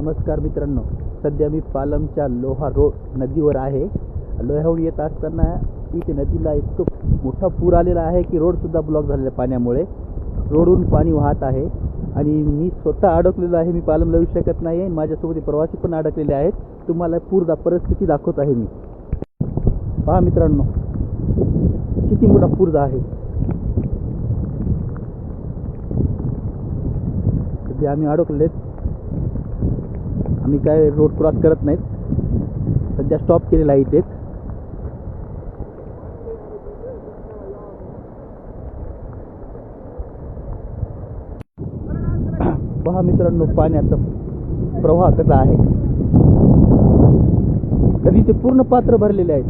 नमस्कार मित्रांनो, सध्या मी पालमच्या लोहा रोड नदीवर आहे. लोह्याहून येत असताना इथे नदीला इतकं मोठा पूर आलेला आहे की रोडसुद्धा ब्लॉक झालेला आहे पाण्यामुळे. रोडून पाणी वाहत आहे आणि मी स्वतः अडकलेलो आहे. मी पालमला येऊ शकत नाही आहे. माझ्यासोबत प्रवासी पण अडकलेले आहेत. तुम्हाला परिस्थिती दाखवत आहे मी. पहा मित्रांनो, किती मोठा पूर आहे. सध्या आम्ही अडकलेत. आम्ही काय रोड क्रॉस करत नाहीत. सध्या स्टॉप केलेला आहे इथेच. पहा मित्रांनो, पाण्याचा प्रवाह कसा आहे. नदीचे पूर्ण पात्र भरलेले आहेत.